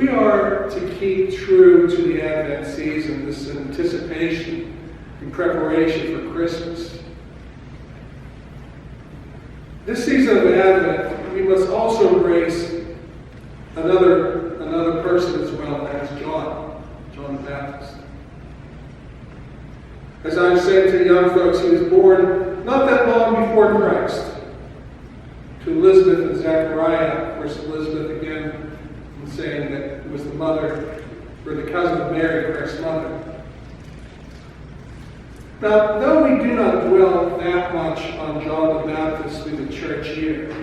we are to keep true to the Advent season, this anticipation and preparation for Christmas, this season of Advent, we must also embrace another person as well, that is John the Baptist. As I've said to young folks, he was born not that long before Christ, to Elizabeth and Zechariah. Of course, Elizabeth again saying that it was the mother, or the cousin of Mary, Christ's mother. Now, though we do not dwell that much on John the Baptist through the church year,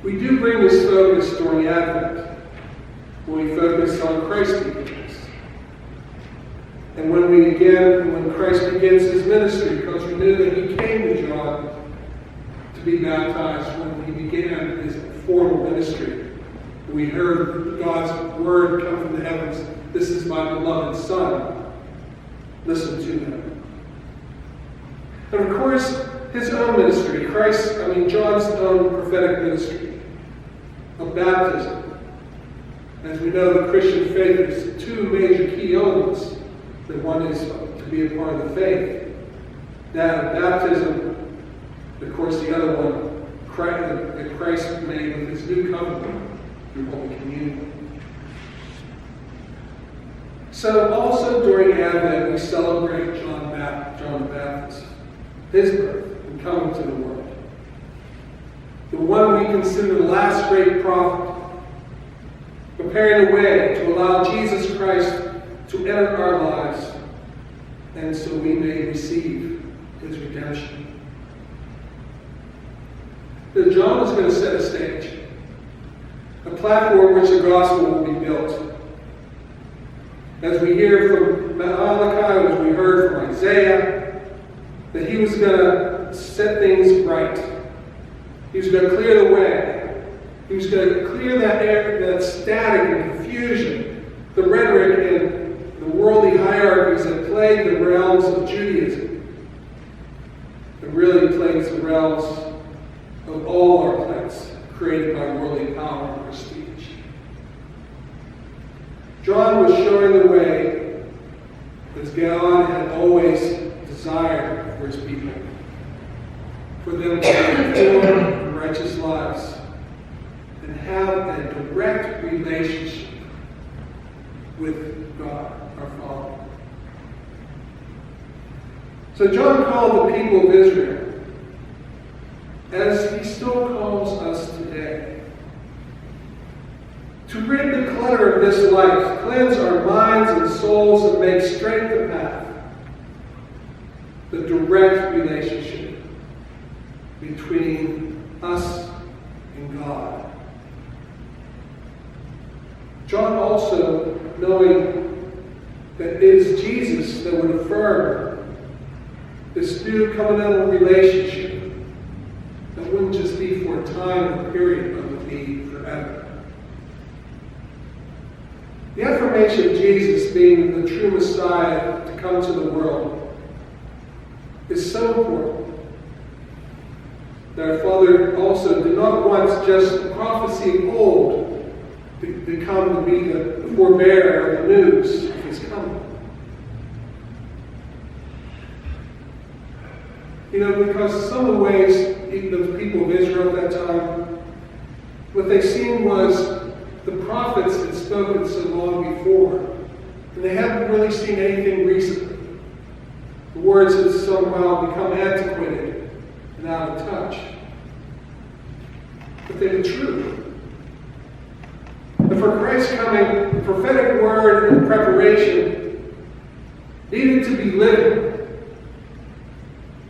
we do bring this focus during Advent, when we focus on Christ's beginnings. And when Christ begins his ministry, because we knew that he came to John to be baptized when he began his formal ministry. We heard God's word come from the heavens, "This is my beloved Son. Listen to him." And of course, his own ministry, John's own prophetic ministry of baptism. As we know, the Christian faith is two major key elements. The one is to be a part of the faith, that of baptism. Of course, the other one, that Christ made with his new covenant through Holy Communion. So also during Advent, we celebrate John the Baptist, his birth and coming to the world. The one we consider the last great prophet, preparing the way to allow Jesus Christ to enter our lives, and so we may receive his redemption. Now, John is going to set a stage, a platform which the gospel will be built. As we hear from Malachi, as we heard from Isaiah, that he was going to set things right. He was going to clear the way. He was going to clear that air, that static and confusion, the rhetoric and the worldly hierarchies that plague the realms of Judaism. It really plagues the realms of all our plans created by worldly power and prestige. John was showing the way as God had always desired for his people, for them to live pure and righteous lives and have a direct relationship with God, our Father. So John called the people of Israel, as he still calls us today, to rid the clutter of this life, cleanse our minds and souls, and make straight the path. The direct relationship between us and God. John also, knowing that it is Jesus that would affirm this new covenantal relationship, that wouldn't just be for a time or period, but would be forever. The affirmation of Jesus being the true Messiah to come to the world is so important that our Father also did not want just the prophecy of old to come to be the forebearer of the news of his coming. Because some of the ways the people of Israel at that time, what they seen was the prophets had spoken so long before, and they hadn't really seen anything recently. The words had somehow become antiquated and out of touch. But they were true. And for Christ's coming, the prophetic word and preparation needed to be living,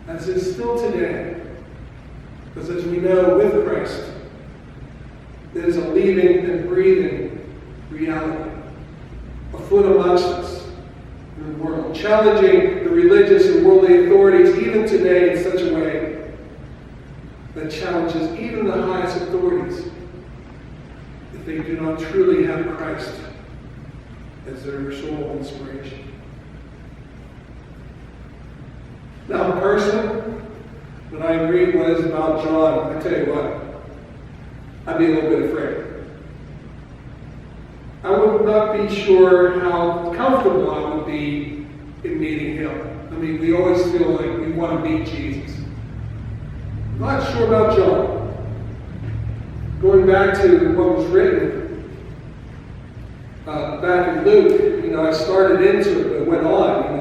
as is still today. Because as we know, with Christ, there is a living and breathing reality afoot amongst us in the world, challenging the religious and worldly authorities even today in such a way that challenges even the highest authorities if they do not truly have Christ as their sole inspiration. Now, personally, when I read what is about John, I tell you what, I'd be a little bit afraid. I not be sure how comfortable I would be in meeting him. I mean, we always feel like we want to meet Jesus. I'm not sure about John. Going back to what was written back in Luke, I started into it, but went on.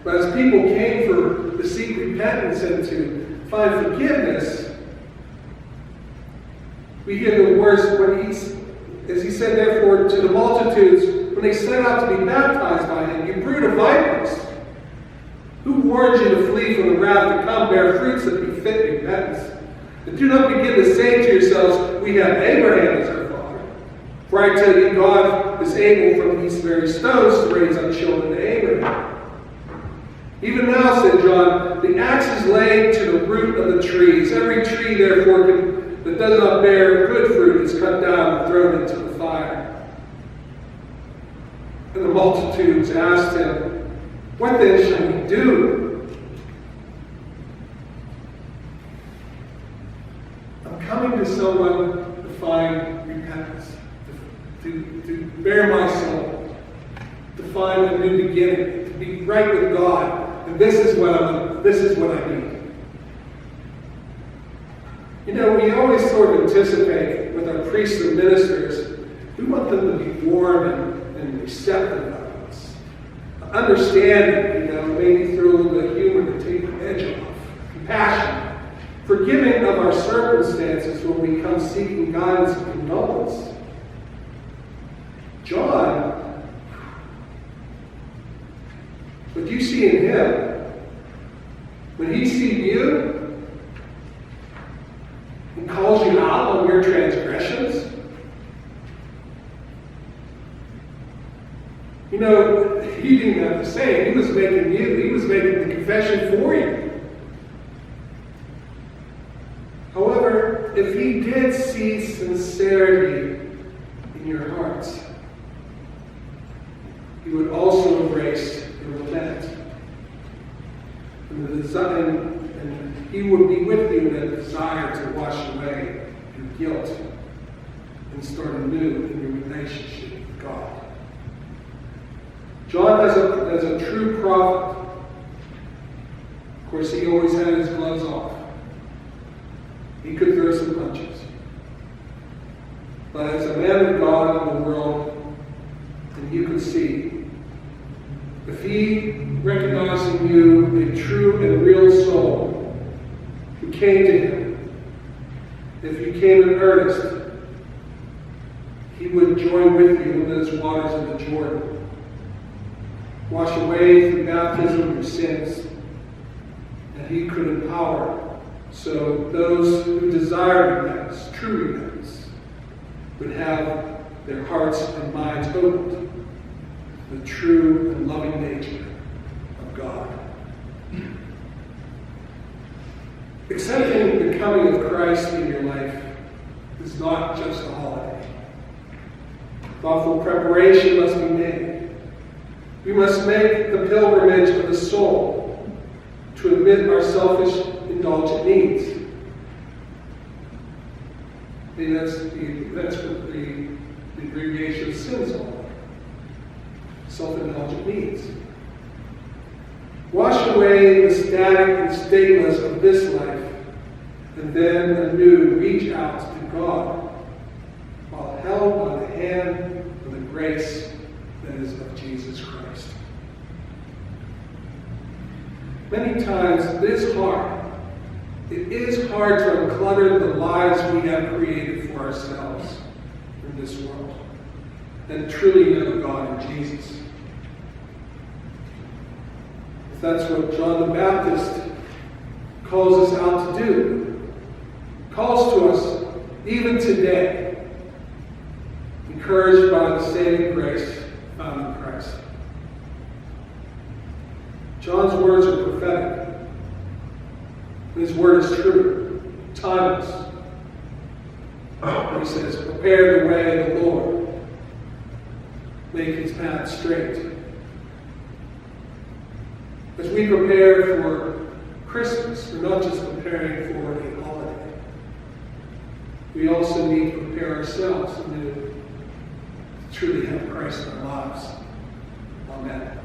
But as people came to seek repentance and to find forgiveness, we hear the words as he said, therefore, to the multitudes, when they set out to be baptized by him, you brood of vipers, who warned you to flee from the wrath to come, bear fruits that befit repentance? And do not begin to say to yourselves, we have Abraham as our father. For I tell you, God is able from these very stones to raise up children to Abraham. Even now, said John, the axe is laid to the root of the trees. Every tree, therefore, that does not bear good fruit is cut down and thrown into the fire. And the multitudes asked him, what then shall we do? I'm coming to someone to find repentance, to bear my soul, to find a new beginning, to be right with God. And this is what I need. We always sort of anticipate with our priests and ministers, we want them to be warm and receptive of us. Understanding, maybe through a little bit of humor to take the edge off. Compassion. Forgiving of our circumstances when we come seeking guidance and condolence. John, what you see in him, when he sees you, and calls you out on your transgressions. He didn't have to say it. He was making the confession for you. However, if he did see sincerity in your hearts, he would also embrace and repent. And he would be with you in that desire to wash away your guilt and start anew in your relationship with God. John, as a true prophet, of course, he always had his gloves off. He could throw some punches. But as a man of God in the world, and you could see, if he, recognizing you, a true and real soul, who came to him, if you came in earnest, he would join with you in those waters of the Jordan. Wash away through baptism your sins, and he could empower so those who desire repentance, true repentance, would have their hearts and minds opened to the true and loving nature of God. Accepting the coming of Christ in your life is not just a holiday. Thoughtful preparation must be made. We must make the pilgrimage of the soul to admit our selfish, indulgent needs. And that's what the abbreviation of sin is all about. Self-indulgent needs. Wash away the static and stateless of this life, and then anew reach out to God, while held by the hand of the grace that is of Jesus Christ. Many times it is hard. It is hard to unclutter the lives we have created for ourselves in this world and truly know God in Jesus. If that's what John the Baptist calls us out to do, calls to us even today, encouraged by the saving grace found in Christ. John's words are prophetic. His word is true, timeless. He says, prepare the way of the Lord. Make his path straight. As we prepare for Christmas, we're not just preparing for a holiday. We also need to prepare ourselves anew to truly have Christ in our lives. Amen.